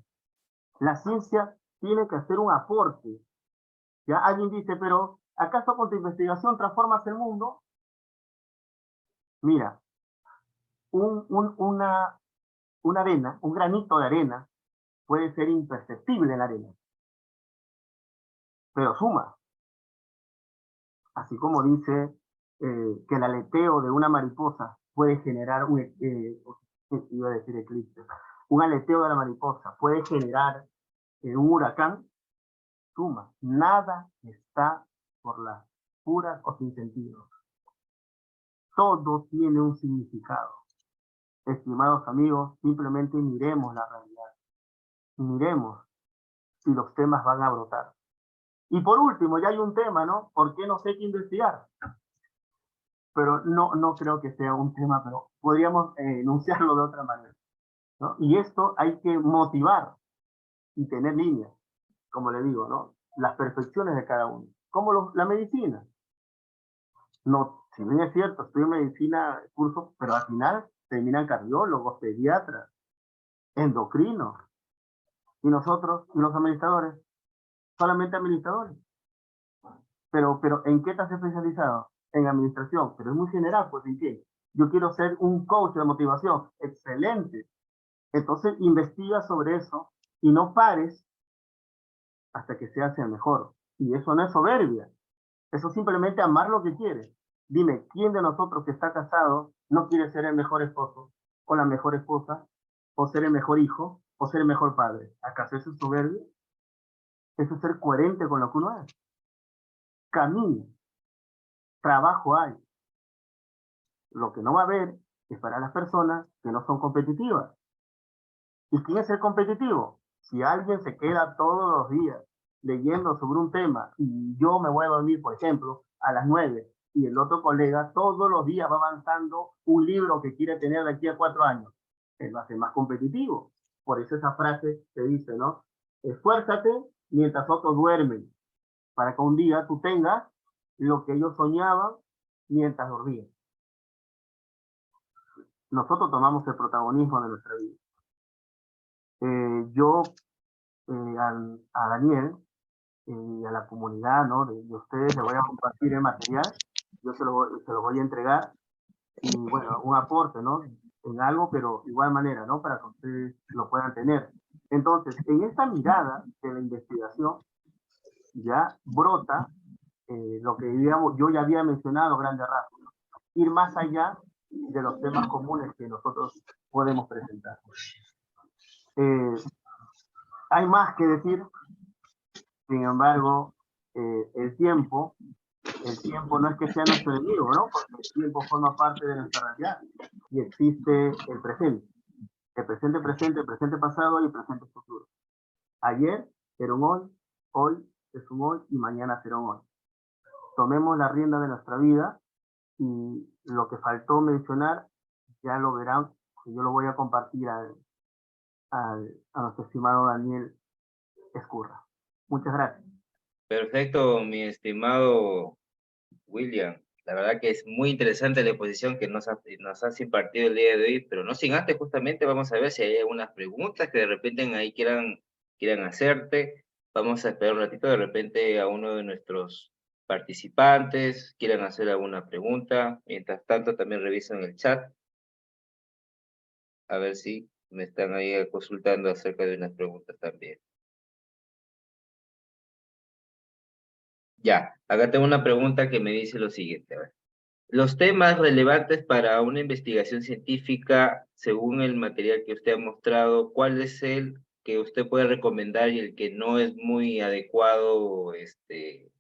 La ciencia tiene que hacer un aporte. Ya alguien dice, pero ¿acaso con tu investigación transformas el mundo? Mira, una arena, un granito de arena, puede ser imperceptible en la arena, pero suma. Así como dice que el aleteo de una mariposa puede generar iba a decir eclipse, un aleteo de la mariposa puede generar un huracán, suma. Nada está por las puras o sin sentido. Todo tiene un significado. Estimados amigos, simplemente miremos la realidad. Miremos si los temas van a brotar. Y por último, ya hay un tema, ¿no? ¿Por qué no sé qué investigar? Pero no creo que sea un tema, pero podríamos enunciarlo de otra manera, ¿no? Y esto hay que motivar y tener líneas, como le digo, ¿no? Las perfecciones de cada uno. Como la medicina. No, si bien es cierto, estudio medicina, curso, pero al final terminan cardiólogos, pediatras, endocrinos, y nosotros, y los administradores, solamente administradores. Pero ¿en qué te has especializado? En administración, pero es muy general, pues ¿en qué? Yo quiero ser un coach de motivación, excelente. Entonces investiga sobre eso y no pares hasta que seas el mejor. Y eso no es soberbia, eso es simplemente amar lo que quieres. Dime, ¿quién de nosotros que está casado no quiere ser el mejor esposo, o la mejor esposa, o ser el mejor hijo, o ser el mejor padre? ¿Acaso eso es soberbia? Eso es ser coherente con lo que uno es. Camino, trabajo hay. Lo que no va a haber es para las personas que no son competitivas. ¿Y quién es el competitivo? Si alguien se queda todos los días leyendo sobre un tema y yo me voy a dormir, por ejemplo, a las 9 y el otro colega todos los días va avanzando un libro que quiere tener de aquí a 4 años, él va a ser más competitivo. Por eso esa frase te dice, ¿no? Esfuérzate mientras otros duermen, para que un día tú tengas lo que ellos soñaban mientras dormían. Nosotros tomamos el protagonismo de nuestra vida. Yo a Daniel y a la comunidad, ¿no? de ustedes les voy a compartir el material, yo se lo voy a entregar y bueno, un aporte, ¿no? En algo, pero de igual manera, ¿no? Para que ustedes lo puedan tener. Entonces, en esta mirada de la investigación ya brota lo que digamos, yo ya había mencionado grandes rasgos, ir más allá de los temas comunes que nosotros podemos presentar. Hay más que decir, sin embargo, el tiempo no es que sea nuestro enemigo, ¿no? Porque el tiempo forma parte de nuestra realidad y existe el presente. El presente pasado y el presente futuro. Ayer era un hoy es un hoy y mañana será un hoy. Tomemos la rienda de nuestra vida y lo que faltó mencionar, ya lo verán, que yo lo voy a compartir a nuestro estimado Daniel Escurra. Muchas gracias. Perfecto, mi estimado William. La verdad que es muy interesante la exposición que nos has impartido el día de hoy, pero no sin antes, justamente vamos a ver si hay algunas preguntas que de repente ahí quieran hacerte. Vamos a esperar un ratito, de repente a uno de nuestros participantes quieran hacer alguna pregunta. Mientras tanto, también revisan el chat, a ver si me están ahí consultando acerca de unas preguntas también. Ya, acá tengo una pregunta que me dice lo siguiente. A ver. Los temas relevantes para una investigación científica, según el material que usted ha mostrado, ¿cuál es el que usted puede recomendar y el que no es muy adecuado, que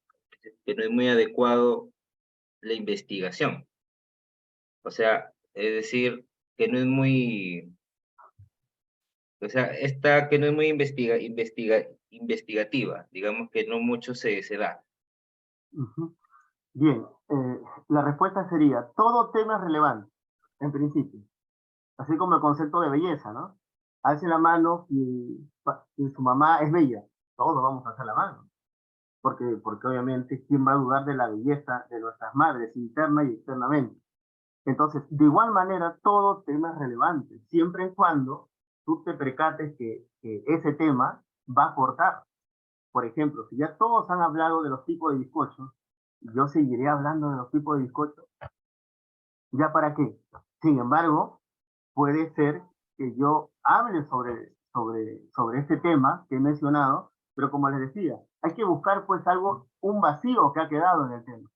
no es muy adecuado la investigación? O sea, es decir, que no es muy, o sea, esta que no es muy investigativa, digamos que no mucho se da. Ujú. Bien, la respuesta sería, todo tema es relevante, en principio. Así como el concepto de belleza, ¿no? Alce la mano y su mamá es bella. Todos vamos a hacer la mano. Porque obviamente, ¿quién va a dudar de la belleza de nuestras madres, interna y externamente? Entonces, de igual manera, todo tema es relevante, siempre y cuando tú te percates que ese tema va a aportar. Por ejemplo, si ya todos han hablado de los tipos de bizcochos, yo seguiré hablando de los tipos de bizcochos. ¿Ya para qué? Sin embargo, puede ser que yo hable sobre este tema que he mencionado, pero como les decía, hay que buscar pues algo, un vacío que ha quedado en el tema,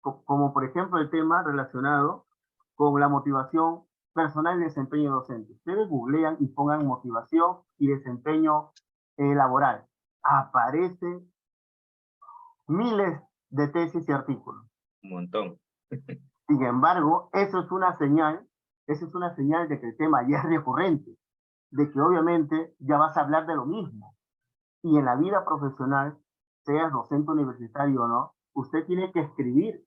como por ejemplo el tema relacionado con la motivación personal y desempeño docente. Ustedes googlean y pongan motivación y desempeño laboral. Aparecen miles de tesis y artículos. Un montón. Sin embargo, eso es una señal de que el tema ya es recurrente, de que obviamente ya vas a hablar de lo mismo. Y en la vida profesional, seas docente universitario o no, usted tiene que escribir,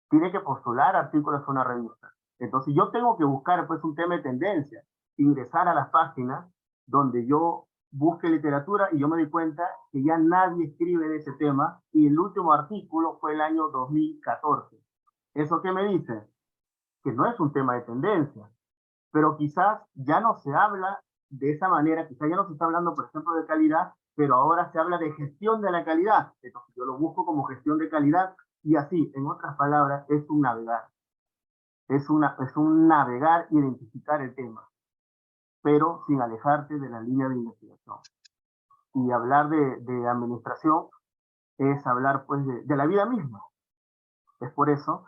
tiene que postular artículos a una revista. Entonces yo tengo que buscar pues un tema de tendencia, ingresar a las páginas donde yo busque literatura y yo me di cuenta que ya nadie escribe de ese tema y el último artículo fue el año 2014. ¿Eso qué me dice? Que no es un tema de tendencia, pero quizás ya no se habla de esa manera, quizás ya no se está hablando, por ejemplo, de calidad, pero ahora se habla de gestión de la calidad. Entonces yo lo busco como gestión de calidad y así, en otras palabras, es un navegar. Es un navegar, identificar el tema, pero sin alejarte de la línea de investigación. Y hablar de administración es hablar pues de la vida misma. Es por eso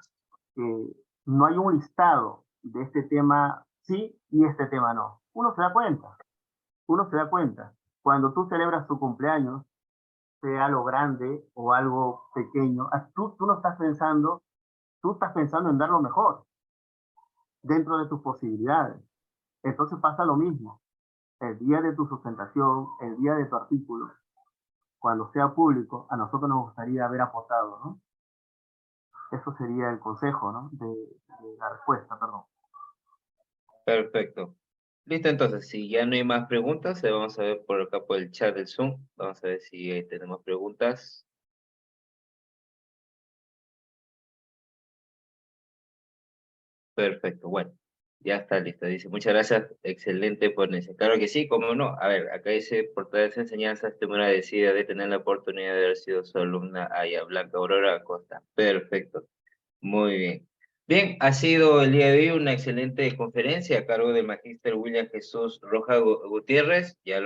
que no hay un listado de este tema sí y este tema no. Uno se da cuenta. Cuando tú celebras tu cumpleaños, sea algo grande o algo pequeño, tú no estás pensando, tú estás pensando en dar lo mejor dentro de tus posibilidades. Entonces pasa lo mismo. El día de tu sustentación, el día de tu artículo, cuando sea público, a nosotros nos gustaría haber aportado, ¿no? Eso sería el consejo, ¿no? De la respuesta, perdón. Perfecto. Listo, entonces, si ya no hay más preguntas, vamos a ver por acá por el chat del Zoom. Vamos a ver si tenemos preguntas. Perfecto, bueno, ya está listo. Dice, muchas gracias, excelente ponencia. Claro que sí, cómo no. A ver, acá dice, por todas las enseñanzas, estoy muy agradecida de tener la oportunidad de haber sido su alumna Aya Blanca Aurora Acosta. Perfecto, muy bien. Bien, ha sido el día de hoy una excelente conferencia a cargo del magíster William Jesús Roja Gutiérrez. Ya